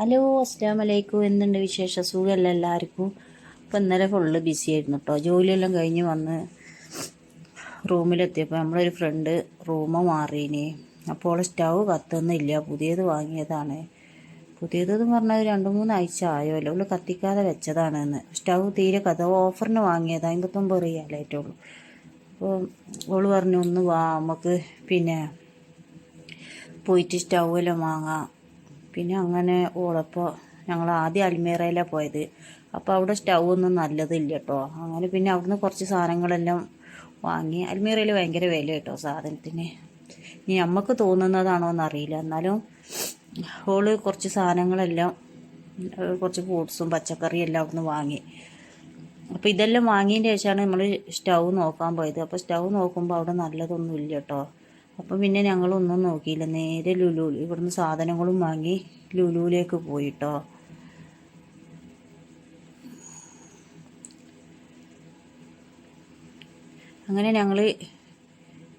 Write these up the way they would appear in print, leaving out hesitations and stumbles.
Hello, അസ്സലാമു അലൈക്കും. എന്തുണ്ട് വിശേഷം? സുഖമല്ല എല്ലാവർക്കും? അപ്പോൾ ഇന്നലെ ഫുള്ള് ബിസി ആയിരുന്നു കേട്ടോ. ജോലിയെല്ലാം കഴിഞ്ഞ് വന്ന് റൂമിലെത്തിയപ്പോൾ നമ്മളൊരു ഫ്രണ്ട് റൂം മാറീനി. അപ്പോൾ സ്റ്റൗ കത്തുന്നില്ല, പുതിയത് വാങ്ങിയതാണ്. പുതിയതെന്ന് പറഞ്ഞാൽ 2-3 ആഴ്ച ആയോല്ലോ. അവൾ കത്തിക്കാതെ വെച്ചതാണെന്ന്. സ്റ്റൗ തീരെ ഓഫറിന് വാങ്ങിയതാണ്, 59 റിയാലായിട്ടുള്ളൂ. അപ്പോൾ അവൾ പറഞ്ഞു ഒന്ന് വാ, നമുക്ക് പിന്നെ പോയിട്ട് സ്റ്റൗ എല്ലാം വാങ്ങാം. പിന്നെ അങ്ങനെ ഓളപ്പോൾ ഞങ്ങൾ ആദ്യം അൽമീറയിലാണ് പോയത്. അപ്പോൾ അവിടെ സ്റ്റൗ ഒന്നും നല്ലതില്ല കേട്ടോ. അങ്ങനെ പിന്നെ അവിടുന്ന് കുറച്ച് സാധനങ്ങളെല്ലാം വാങ്ങി. അൽമീറയിൽ ഭയങ്കര വില കേട്ടോ സാധനത്തിന്. ഇനി നമുക്ക് തോന്നുന്നതാണോ എന്നറിയില്ല. എന്നാലും ഓള് കുറച്ച് സാധനങ്ങളെല്ലാം, കുറച്ച് ഫ്രൂട്ട്സും പച്ചക്കറിയും എല്ലാം അവിടുന്ന് വാങ്ങി. അപ്പോൾ ഇതെല്ലാം വാങ്ങിയതിന് ശേഷമാണ് നമ്മൾ സ്റ്റൗ നോക്കാൻ പോയത്. അപ്പോൾ സ്റ്റൗ നോക്കുമ്പോൾ അവിടെ നല്ലതൊന്നും ഇല്ല കേട്ടോ. അപ്പം പിന്നെ ഞങ്ങളൊന്നും നോക്കിയില്ല, നേരെ ലുലു ഇവിടുന്ന് സാധനങ്ങളും വാങ്ങി ലുലുവിലേക്ക് പോയിട്ടോ. അങ്ങനെ ഞങ്ങൾ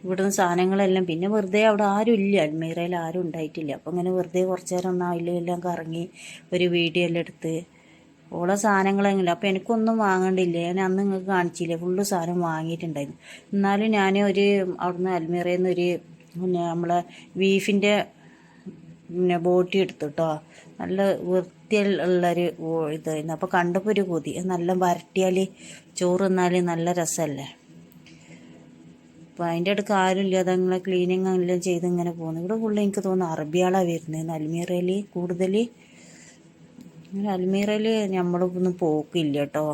ഇവിടുന്ന് സാധനങ്ങളെല്ലാം, പിന്നെ വെറുതെ അവിടെ ആരും ഇല്ല, അൽമീറയിൽ ആരും ഉണ്ടായിട്ടില്ല. അപ്പം അങ്ങനെ വെറുതെ കുറച്ച് നേരം ഒന്ന് അതിലെല്ലാം കറങ്ങി ഒരു വീഡിയോ എല്ലാം എടുത്ത് ഓളെ സാധനങ്ങളെങ്കിലും. അപ്പം എനിക്കൊന്നും വാങ്ങണ്ടില്ല, ഞാൻ അന്ന് നിങ്ങൾക്ക് കാണിച്ചില്ലേ, ഫുള്ള് സാധനം വാങ്ങിയിട്ടുണ്ടായിരുന്നു. എന്നാലും ഞാൻ അവിടുന്ന് അൽമീറയിൽ നിന്ന് പിന്നെ നമ്മളെ ബീഫിൻ്റെ ബോട്ടി എടുത്തു കേട്ടോ. നല്ല വൃത്തിയുള്ളൊരു ഇതായിരുന്നു. അപ്പോൾ കണ്ടപ്പോൾ ഒരു കൊതി, നല്ല വരട്ടിയാൽ ചോറ് തിന്നാൽ നല്ല രസമല്ലേ. അപ്പോൾ അതിൻ്റെ അടുക്ക് ആരും ഇല്ല, അതങ്ങനെ ക്ലീനിങ് എല്ലാം ചെയ്ത് ഇങ്ങനെ പോകുന്നു. ഇവിടെ ഫുള്ള് എനിക്ക് തോന്നുന്നു അറബിയാളാണ് വരുന്നത് അൽമീറയിൽ കൂടുതൽ. അങ്ങനെ അൽമീറയിൽ നമ്മളൊന്നും പോക്കില്ല കേട്ടോ.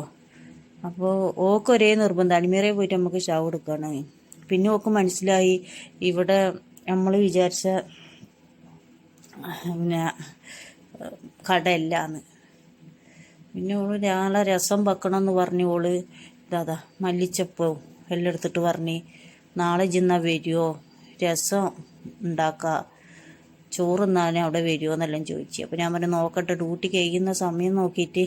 അപ്പോൾ ഓക്കൊരേ നിർബന്ധം അൽമീറയിൽ പോയിട്ട് നമുക്ക് ഷൗ എടുക്കണം. പിന്നെ ഓക്ക് മനസ്സിലായി ഇവിടെ നമ്മൾ വിചാരിച്ച പിന്നെ കടയല്ലാന്ന്. പിന്നെ ഓള് നാളെ രസം വെക്കണം എന്ന് പറഞ്ഞ് ഓള് ഇതാ മല്ലിച്ചപ്പവും എല്ലാം എടുത്തിട്ട് പറഞ്ഞ് നാളെ ജിന്ന വരുമോ, രസം ഉണ്ടാക്കുക, ചോറ് തിന്നാലും അവിടെ വരുമോ എന്നെല്ലാം ചോദിച്ചു. അപ്പോൾ ഞാൻ പറഞ്ഞു നോക്കട്ടെ, ഡ്യൂട്ടി കഴിയുന്ന സമയം നോക്കിയിട്ട്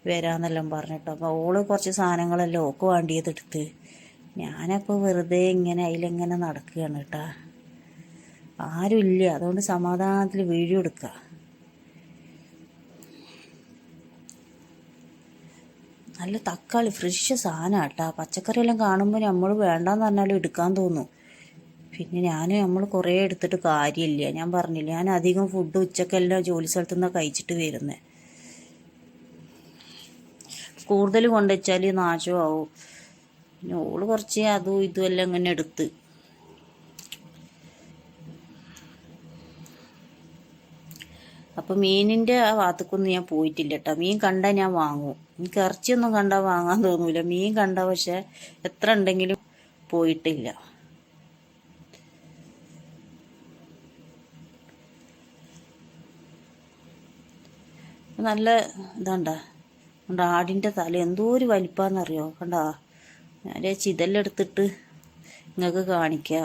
വരാമെന്നെല്ലാം പറഞ്ഞിട്ടോ. അപ്പോൾ ഓള് കുറച്ച് സാധനങ്ങളെല്ലാം ഓക്ക് വേണ്ടിയതെടുത്ത് ഞാനപ്പോൾ വെറുതെ ഇങ്ങനെ അതിലെങ്ങനെ നടക്കുകയാണ് കേട്ടോ. ആരുമില്ല, അതുകൊണ്ട് സമാധാനത്തിൽ വീഡിയോ എടുക്കുക. നല്ല തക്കാളി ഫ്രഷ് സാധനം കേട്ടോ. പച്ചക്കറിയെല്ലാം കാണുമ്പോൾ നമ്മൾ വേണ്ടാന്ന് പറഞ്ഞാലും എടുക്കാൻ തോന്നും. പിന്നെ നമ്മൾ കുറേ എടുത്തിട്ട് കാര്യമില്ല. ഞാൻ പറഞ്ഞില്ല, ഞാൻ അധികം ഫുഡ് ഉച്ചക്കെല്ലാം ജോലി സ്ഥലത്തു നിന്നാണ് കഴിച്ചിട്ട് വരുന്നത്. കൂടുതൽ കൊണ്ടുവച്ചാൽ നാശമാവും. പിന്നെ ഓള് കുറച്ച് അതും ഇതും എല്ലാം ഇങ്ങനെ എടുത്ത്. അപ്പം മീനിൻ്റെ ആ ഭാഗത്തേക്കൊന്നും ഞാൻ പോയിട്ടില്ല കേട്ടോ. മീൻ കണ്ടാൽ ഞാൻ വാങ്ങും. എനിക്ക് ഇറച്ചിയൊന്നും കണ്ടാൽ വാങ്ങാൻ തോന്നൂല. മീൻ കണ്ട പക്ഷെ എത്ര ഉണ്ടെങ്കിലും പോയിട്ടില്ല. നല്ല ഇതാണ്ടാ കണ്ട, ആടിൻ്റെ തല എന്തോ ഒരു വലിപ്പാന്നറിയോ കണ്ടാ. ഞാൻ ചിതെല്ലാം എടുത്തിട്ട് നിങ്ങൾക്ക് കാണിക്കുക.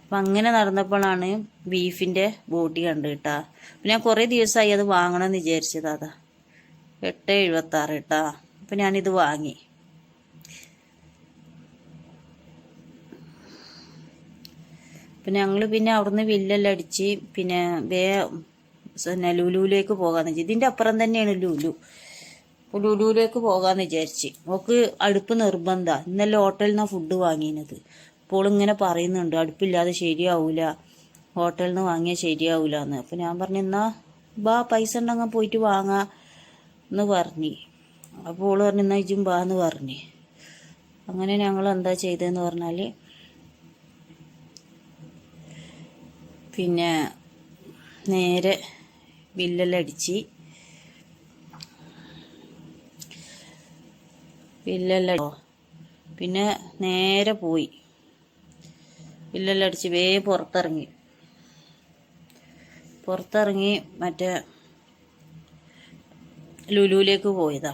അപ്പം അങ്ങനെ നടന്നപ്പോഴാണ് ബീഫിൻ്റെ ബോട്ടി കണ്ടു കേട്ടാ. ഞാൻ കുറേ ദിവസമായി അത് വാങ്ങണമെന്ന് വിചാരിച്ചത്. അതാ 8.76 കേട്ടാ. അപ്പം ഞാനിത് വാങ്ങി. പിന്നെ ഞങ്ങൾ പിന്നെ അവിടുന്ന് ബില്ലെല്ലാം അടിച്ച് പിന്നെ ലുലുവിലേക്ക് പോകാമെന്ന് വെച്ചാൽ. ഇതിൻ്റെ അപ്പുറം തന്നെയാണ് ലുലു. അപ്പോൾ ലുലുവിലേക്ക് പോകാമെന്ന് വിചാരിച്ച്. നമുക്ക് അടുപ്പ് നിർബന്ധമാണ്. ഇന്നലെ ഹോട്ടലിൽ നിന്നാണ് ഫുഡ് വാങ്ങിയത്. അപ്പോൾ ഇങ്ങനെ പറയുന്നുണ്ട് അടുപ്പില്ലാതെ ശരിയാവൂല, ഹോട്ടലിൽ നിന്ന് വാങ്ങിയാൽ ശരിയാവൂല എന്ന്. അപ്പോൾ ഞാൻ പറഞ്ഞു എന്നാൽ ബാ, പൈസ ഉണ്ടെങ്കിൽ പോയിട്ട് വാങ്ങാം എന്ന് പറഞ്ഞ്. അപ്പോൾ ഓള് പറഞ്ഞു എന്നാൽ ഇജും ബാ എന്ന് പറഞ്ഞ്. അങ്ങനെ ഞങ്ങൾ എന്താ ചെയ്തതെന്ന് പറഞ്ഞാൽ പിന്നെ നേരെ ബില്ലെല്ലാം അടിച്ച് പിന്നെ നേരെ പോയി ബില്ലെല്ലാം അടിച്ച് പുറത്തിറങ്ങി മറ്റേ ലുലുവിലേക്ക് പോയതാ.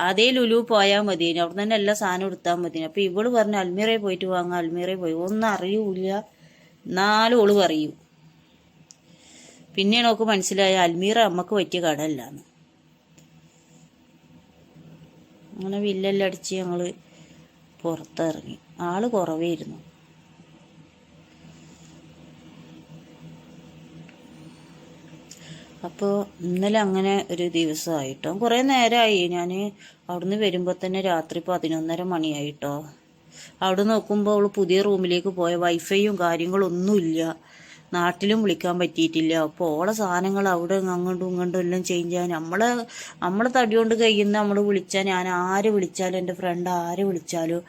ആദ്യം ലുലു പോയാൽ മതി, അവിടെ തന്നെ എല്ലാ സാധനവും എടുത്താൽ മതി. അപ്പോൾ ഇവള് പറഞ്ഞു അൽമീറയിൽ പോയിട്ട് വാങ്ങാം. അൽമീറയിൽ പോയി ഒന്നും അറിയൂല, എന്നാലും ഓള് പറയൂ. പിന്നെയാണ് നമുക്ക് മനസ്സിലായ അൽമീറ അമ്മക്ക് പറ്റിയ കടയല്ലാന്ന്. അങ്ങനെ ബില്ലെല്ലാം അടിച്ച് ഞങ്ങൾ പുറത്തിറങ്ങി. ആള് കുറവായിരുന്നു. അപ്പോൾ ഇന്നലെ അങ്ങനെ ഒരു ദിവസമായിട്ടോ, കുറേ നേരമായി. ഞാൻ അവിടുന്ന് വരുമ്പോൾ തന്നെ രാത്രി 11:30 മണിയായിട്ടോ. അവിടെ നോക്കുമ്പോൾ അവൾ പുതിയ റൂമിലേക്ക് പോയ, വൈഫൈയും കാര്യങ്ങളൊന്നുമില്ല, നാട്ടിലും വിളിക്കാൻ പറ്റിയിട്ടില്ല. അപ്പോൾ ഓളെ സാധനങ്ങൾ അവിടെ അങ്ങോട്ടും ഇങ്ങോട്ടും എല്ലാം ചേഞ്ച് ചെയ്യാൻ നമ്മളെ തടി കൊണ്ട് കഴിയുന്ന നമ്മൾ വിളിച്ചാൽ, ഞാൻ ആര് വിളിച്ചാലും, എൻ്റെ ഫ്രണ്ട് ആര് വിളിച്ചാലും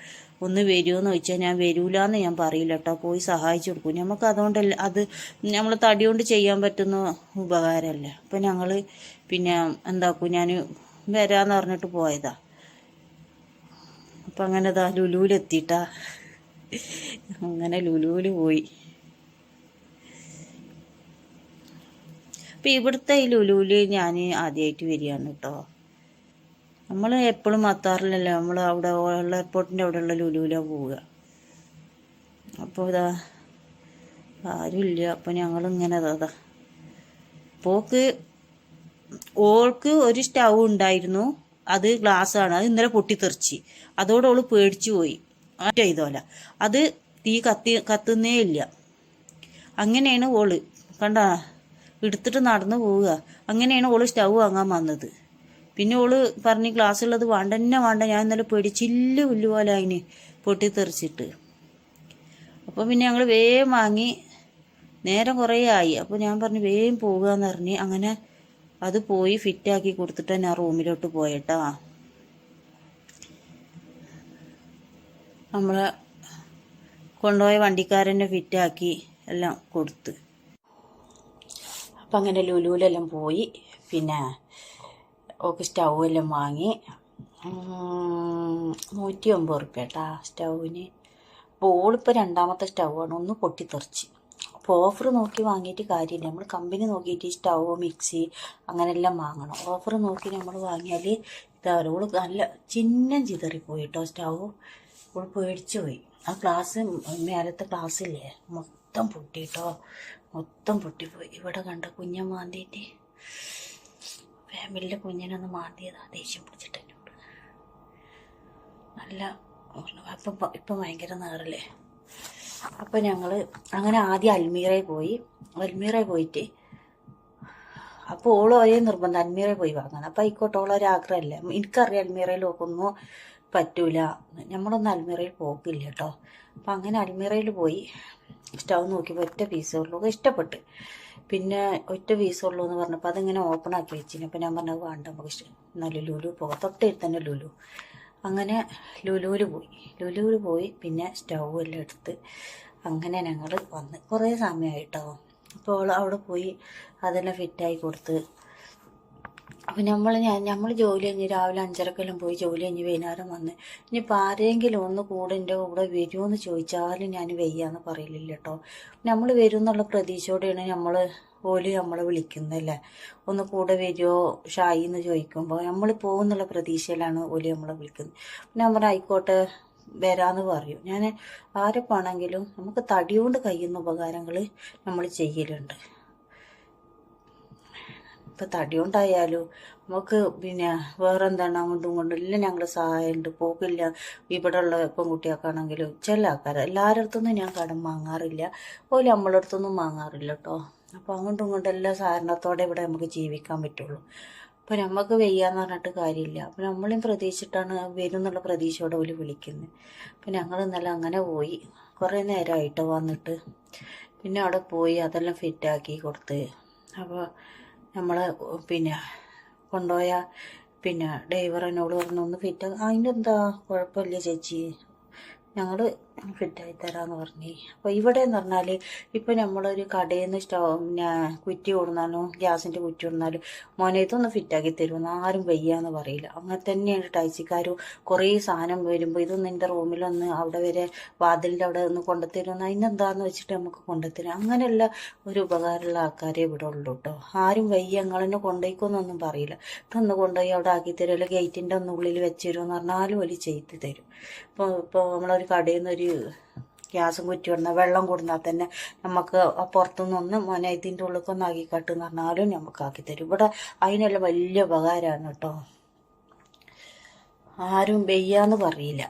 ഒന്ന് വരുമോയെന്ന് ചോദിച്ചാൽ ഞാൻ വരൂലെന്ന് ഞാൻ പറയില്ല കേട്ടോ, പോയി സഹായിച്ചു കൊടുക്കും. നമുക്ക് അതുകൊണ്ടല്ല, അത് നമ്മൾ തടി കൊണ്ട് ചെയ്യാൻ പറ്റുന്ന ഉപകാരമല്ലേ. അപ്പം ഞങ്ങൾ പിന്നെ എന്താക്കും, ഞാൻ വരാമെന്ന് പറഞ്ഞിട്ട് പോയതാ. അപ്പം അങ്ങനെ ലുലുവിലെത്തിയിട്ടാ, അങ്ങനെ ലുലുവിൽ പോയി. അപ്പം ഇവിടുത്തെ ഈ ലുലുവിൽ ഞാൻ ആദ്യമായിട്ട് വരികയാണ് കേട്ടോ. നമ്മൾ എപ്പോഴും മത്താറിലല്ലേ, നമ്മൾ അവിടെ എയർപോർട്ടിൻ്റെ അവിടെയുള്ള ലുലുവിലാണ് പോവുക. അപ്പോൾ ഇതാ ആരുമില്ല. അപ്പം ഞങ്ങളിങ്ങനെ അതാ ഓൾക്ക് ഒരു സ്റ്റൗ ഉണ്ടായിരുന്നു, അത് ഗ്ലാസ്സാണ്, അത് ഇന്നലെ പൊട്ടിത്തെറിച്ച്. അതോടെ ഓള് പേടിച്ചു പോയി. ചെയ്തോല അത് തീ കത്തുന്നേ ഇല്ല. അങ്ങനെയാണ് ഓള് കണ്ട എടുത്തിട്ട് നടന്നു പോവുക. അങ്ങനെയാണ് ഓള് സ്റ്റൗ വാങ്ങാൻ വന്നത്. പിന്നെ ഓള് പറഞ്ഞ് ഗ്ലാസ്സുള്ളത് വേണ്ട, ഞാൻ ഇന്നലെ പേടിച്ചില്ല പോലെ അതിന് പൊട്ടിത്തെറിച്ചിട്ട്. അപ്പോൾ പിന്നെ ഞങ്ങൾ വേഗം വാങ്ങി, നേരം കുറേ ആയി. അപ്പോൾ ഞാൻ പറഞ്ഞു വേഗം പോകുകയെന്ന് പറഞ്ഞ് അങ്ങനെ അത് പോയി ഫിറ്റാക്കി കൊടുത്തിട്ട് ഞാൻ റൂമിലോട്ട് പോയിട്ടാ. നമ്മളെ കൊണ്ടുപോയ വണ്ടിക്കാരനെ ഫിറ്റാക്കി എല്ലാം കൊടുത്ത്. അപ്പം അങ്ങനെ ലുലുവിലെല്ലാം പോയി. പിന്നെ ഓക്ക് സ്റ്റൗ എല്ലാം വാങ്ങി. 150 റുപ്യ കേട്ടാ സ്റ്റൗവിന്. അപ്പോൾ ഓളിപ്പോൾ രണ്ടാമത്തെ സ്റ്റൗവാണ്, ഒന്ന് പൊട്ടിത്തെറിച്ച്. അപ്പോൾ ഓഫർ നോക്കി വാങ്ങിയിട്ട് കാര്യമില്ല, നമ്മൾ കമ്പനി നോക്കിയിട്ട് സ്റ്റൗ മിക്സി അങ്ങനെയെല്ലാം വാങ്ങണം. ഓഫർ നോക്കി നമ്മൾ വാങ്ങിയാൽ ഇതാവും. ഓള് നല്ല ചിഹ്നം ചിതറിപ്പോയി കേട്ടോ സ്റ്റൗ. ഓൾ പേടിച്ചു പോയി. ആ ഗ്ലാസ്, മേലത്തെ ഗ്ലാസ്സില്ലേ, മൊത്തം പൊട്ടിട്ടോ, മൊത്തം പൊട്ടിപ്പോയി. ഇവിടെ കണ്ട കുഞ്ഞൻ മാന്തിയിട്ട്, ഫാമിലിയിലെ കുഞ്ഞിനൊന്ന് മാന്തിയതാ, ദേഷ്യം പിടിച്ചിട്ട് എന്നോട്. നല്ല ഇപ്പം ഭയങ്കര നേറല്ലേ. അപ്പം ഞങ്ങൾ അങ്ങനെ ആദ്യം അൽമീറയിൽ പോയിട്ട് അപ്പോൾ ഓളോ ഒരേ നിർബന്ധം അൽമീറയിൽ പോയി വാങ്ങണം. അപ്പം ആയിക്കോട്ടെ, ഓളൊരാഗ്രഹമല്ലേ. എനിക്കറിയാം അൽമീറയിൽ നോക്കൊന്നും പറ്റൂല, നമ്മളൊന്നും അൽമീറയിൽ പോക്കില്ല കേട്ടോ. അപ്പം അങ്ങനെ അൽമീറയിൽ പോയി സ്റ്റൗ നോക്കിയപ്പോൾ ഒറ്റ പീസേ ഉള്ളൂ, ഇഷ്ടപ്പെട്ട്. പിന്നെ ഒറ്റ പീസുള്ളൂ എന്ന് പറഞ്ഞപ്പോൾ അതിങ്ങനെ ഓപ്പൺ ആക്കി വെച്ചിന്. അപ്പം ഞാൻ പറഞ്ഞത് വേണ്ട, നമുക്ക് ഇഷ്ടം, എന്നാലും ലുലു പോകാം, തൊട്ടടുത്ത് തന്നെ ലുലു. അങ്ങനെ ലുലുവിൽ പോയി പിന്നെ സ്റ്റൗ എല്ലാം എടുത്ത് അങ്ങനെ ഞങ്ങൾ വന്ന് കുറേ സമയമായിട്ടോ. അപ്പോൾ അവിടെ പോയി അതെല്ലാം ഫിറ്റായി കൊടുത്ത്. അപ്പം നമ്മൾ ജോലി കഴിഞ്ഞ് രാവിലെ 5:30 പോയി ജോലി കഴിഞ്ഞ് വൈകുന്നേരം വന്ന്. ഇനിയിപ്പോൾ ആരെങ്കിലും ഒന്ന് കൂടെ എൻ്റെ കൂടെ വരുമോ എന്ന് ചോദിച്ചാലും ഞാൻ വയ്യാന്ന് പറയില്ല കേട്ടോ. നമ്മൾ വരും എന്നുള്ള പ്രതീക്ഷയോടെയാണ് നമ്മളെ വിളിക്കുന്നല്ലേ. ഒന്ന് കൂടെ വരുമോ ഷായി എന്ന് ചോദിക്കുമ്പോൾ നമ്മൾ പോകുന്നുള്ള പ്രതീക്ഷയിലാണ് നമ്മളെ വിളിക്കുന്നത്. ഞാൻ പറഞ്ഞ ആയിക്കോട്ടെ വരാമെന്ന് പറയും. ഞാൻ ആരെപ്പാണെങ്കിലും നമുക്ക് തടി കൊണ്ട് കഴിയുന്ന ഉപകാരങ്ങൾ നമ്മൾ ചെയ്യലുണ്ട്. ഇപ്പം തടി കൊണ്ടായാലും നമുക്ക് പിന്നെ വേറെ എന്താണ് അങ്ങോട്ടും ഇങ്ങോട്ടും എല്ലാം ഞങ്ങൾ സഹായമുണ്ട്. പോക്കില്ല. ഇവിടെ ഉള്ള പെൺകുട്ടികൾക്കാണെങ്കിലും ചില ആൾക്കാർ എല്ലാവരുടെ അടുത്തൊന്നും ഞാൻ കടം വാങ്ങാറില്ല, നമ്മളെ അടുത്തൊന്നും വാങ്ങാറില്ല കേട്ടോ. അപ്പോൾ അങ്ങോട്ടും ഇങ്ങോട്ടും എല്ലാ സഹകരണത്തോടെ ഇവിടെ നമുക്ക് ജീവിക്കാൻ പറ്റുള്ളൂ. അപ്പോൾ നമുക്ക് വയ്യാന്ന് പറഞ്ഞിട്ട് കാര്യമില്ല. അപ്പോൾ നമ്മളെയും പ്രതീക്ഷിച്ചിട്ടാണ് വരും എന്നുള്ള പ്രതീക്ഷയോടെ വിളിക്കുന്നത്. അപ്പം ഞങ്ങൾ ഇന്നലെ അങ്ങനെ പോയി, കുറേ നേരമായിട്ടോ വന്നിട്ട്. പിന്നെ അവിടെ പോയി അതെല്ലാം ഫിറ്റാക്കി കൊടുത്ത്. അപ്പോൾ നമ്മൾ പിന്നെ കൊണ്ടുപോയ പിന്നെ ഡ്രൈവർ എന്നോട് പറഞ്ഞു ഒന്ന് അതിൻ്റെ എന്താ കുഴപ്പമില്ല ചേച്ചി, ഞങ്ങൾ ഫിറ്റായി തരാമെന്ന് പറഞ്ഞു. അപ്പോൾ ഇവിടെ എന്ന് പറഞ്ഞാൽ ഇപ്പം നമ്മളൊരു കടയിൽ നിന്ന് പിന്നെ കുറ്റി കൊടുന്നാലും ഗ്യാസിൻ്റെ കുറ്റി കൊടുന്നാലും മോനെ ഇതൊന്ന് ഫിറ്റാക്കി തരുമെന്ന് ആരും വയ്യാന്ന് പറയില്ല. അങ്ങനെ തന്നെയാണ് ടാക്സിക്കാരും. കുറേ സാധനം വരുമ്പോൾ ഇതൊന്ന് എൻ്റെ റൂമിലൊന്ന് അവിടെ വരെ വാതിലിൻ്റെ അവിടെ ഒന്ന് കൊണ്ടുത്തരുമെന്ന്, അതിനെന്താന്ന് വെച്ചിട്ട് നമുക്ക് കൊണ്ടുത്തരും. അങ്ങനെയുള്ള ഒരു ഉപകാരമുള്ള ആൾക്കാരെ ഇവിടെ ഉള്ളൂ കേട്ടോ. ആരും വയ്യ ഞങ്ങളെന്നെ കൊണ്ടുപോയിക്കൊന്നൊന്നും പറയില്ല. ഇതൊന്ന് കൊണ്ടുപോയി അവിടെ ആക്കി തരും, അല്ലെങ്കിൽ ഗേറ്റിൻ്റെ ഒന്നുള്ളിൽ വെച്ച് തരുമെന്ന് പറഞ്ഞാലും വലിയ ചെയ്ത് തരും. ഇപ്പോൾ നമ്മളൊരു കടയിൽ നിന്നൊരു ഗ്യാസും കുറ്റി കൊടുന്നാൽ വെള്ളം കൊടുന്നാൽ തന്നെ നമുക്ക് പുറത്തുനിന്നൊന്ന് മോനെ ഇതിൻ്റെ ഉള്ളിലേക്കൊന്ന് ആക്കിക്കാട്ടെന്ന് പറഞ്ഞാലും നമുക്ക് ആക്കി തരും. ഇവിടെ അതിനെല്ലാം വലിയ ഉപകാരമാണ് കേട്ടോ. ആരും വയ്യാന്ന് പറയില്ല.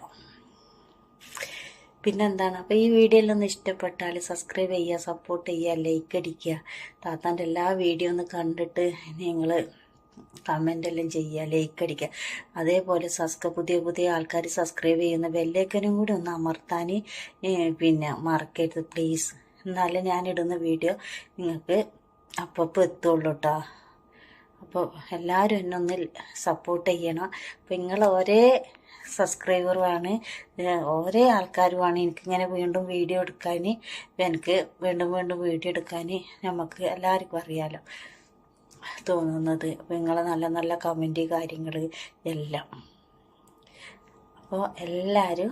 പിന്നെന്താണ്, അപ്പോൾ ഈ വീഡിയോയിലൊന്ന് ഇഷ്ടപ്പെട്ടാൽ സബ്സ്ക്രൈബ് ചെയ്യുക, സപ്പോർട്ട് ചെയ്യുക, ലൈക്ക് അടിക്കുക. താത്താൻ്റെ എല്ലാ വീഡിയോ ഒന്ന് കണ്ടിട്ട് നിങ്ങൾ കമൻ്റ് എല്ലാം ചെയ്യുക, ലൈക്ക് അടിക്കുക. അതേപോലെ പുതിയ പുതിയ ആൾക്കാർ സബ്സ്ക്രൈബ് ചെയ്യുന്ന ബെല്ലൈക്കനും കൂടി ഒന്ന് അമർത്താൻ പിന്നെ മറക്കരുത് പ്ലീസ്. എന്നാലേ ഞാനിടുന്ന വീഡിയോ നിങ്ങൾക്ക് അപ്പോൾ എത്തുള്ളൂ കേട്ടോ. അപ്പോൾ എല്ലാവരും എന്നെ ഒന്ന് സപ്പോർട്ട് ചെയ്യണം. അപ്പോൾ നിങ്ങൾ ഒരേ സബ്സ്ക്രൈബറുമാണ്, ഓരോ ആൾക്കാരുമാണ് എനിക്കിങ്ങനെ വീണ്ടും വീഡിയോ എടുക്കാൻ, എനിക്ക് വീണ്ടും വീണ്ടും വീഡിയോ എടുക്കാൻ നമുക്ക് എല്ലാവർക്കും അറിയാലോ തോന്നുന്നത്. അപ്പോൾ നിങ്ങളെ നല്ല നല്ല കമൻറ്റ് കാര്യങ്ങൾ എല്ലാം. അപ്പോൾ എല്ലാവരും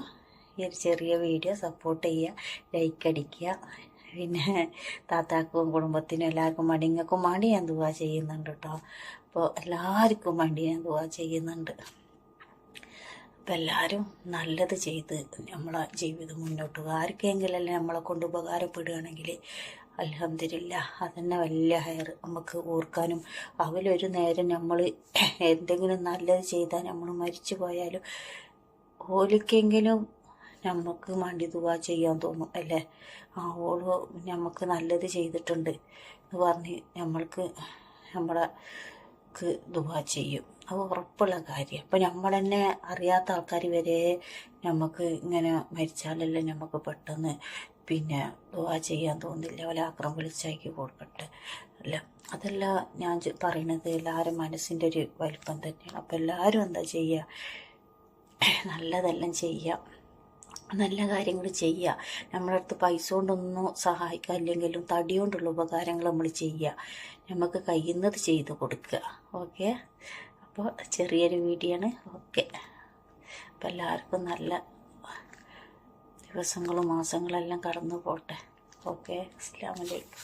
ഈ ഒരു ചെറിയ വീഡിയോ സപ്പോർട്ട് ചെയ്യുക, ലൈക്ക് അടിക്കുക. പിന്നെ താത്താക്കും കുടുംബത്തിനും എല്ലാവർക്കും വേണ്ടി, നിങ്ങൾക്കും വേണ്ടി ഞാൻ ദുആ ചെയ്യുന്നുണ്ട് കേട്ടോ. അപ്പോൾ എല്ലാവർക്കും വേണ്ടി ഞാൻ ദുആ ചെയ്യുന്നുണ്ട്. അപ്പം എല്ലാവരും നല്ലത് ചെയ്ത് നമ്മളെ ജീവിതം മുന്നോട്ട് പോകുക. ആർക്കെങ്കിലല്ലേ നമ്മളെ കൊണ്ട് ഉപകാരപ്പെടുകയാണെങ്കിൽ അൽഹംദുലില്ലാഹ് അതന്നെ വലിയ ഹയർ. നമുക്ക് ഓർക്കാനും അവലൊരു നേരം നമ്മൾ എന്തെങ്കിലും നല്ലത് ചെയ്താൽ നമ്മൾ മരിച്ചു പോയാലും ഓലിക്കെങ്കിലും നമുക്ക് വേണ്ടി ദുആ ചെയ്യാൻ തോന്നും അല്ലേ. ഓള് നമുക്ക് നല്ലത് ചെയ്തിട്ടുണ്ട് എന്ന് പറഞ്ഞ് നമ്മളക്ക് ദുആ ചെയ്യും. അത് ഉറപ്പുള്ള കാര്യം. അപ്പം നമ്മൾ തന്നെ അറിയാത്ത ആൾക്കാർ വരെ നമുക്ക് ഇങ്ങനെ മരിച്ചാലല്ലേ നമുക്ക് പെട്ടെന്ന് പിന്നെ ദുആ ചെയ്യാൻ തോന്നില്ല. ഒരാക്രം വിളിച്ചാക്കി കൊടുക്കട്ടെ അല്ല. അതല്ല ഞാൻ പറയണത്, എല്ലാവരും മനസ്സിൻ്റെ ഒരു വലിപ്പം തന്നെയാണ്. അപ്പം എല്ലാവരും എന്താ ചെയ്യുക, നല്ലതെല്ലാം ചെയ്യുക, നല്ല കാര്യങ്ങൾ ചെയ്യുക. നമ്മളെ അടുത്ത് പൈസ കൊണ്ടൊന്നും സഹായിക്കാനില്ലെങ്കിലും തടി കൊണ്ടുള്ള ഉപകാരങ്ങൾ നമ്മൾ ചെയ്യുക, നമുക്ക് കഴിയുന്നത് ചെയ്ത് കൊടുക്കുക. ഓക്കെ, അപ്പോൾ ചെറിയൊരു വീഡിയോ ആണ്. ഓക്കെ, അപ്പോൾ എല്ലാവർക്കും നല്ല ദിവസങ്ങളും മാസങ്ങളെല്ലാം കടന്നു പോട്ടെ. ഓക്കെ, അസ്സലാമു അലൈക്കും.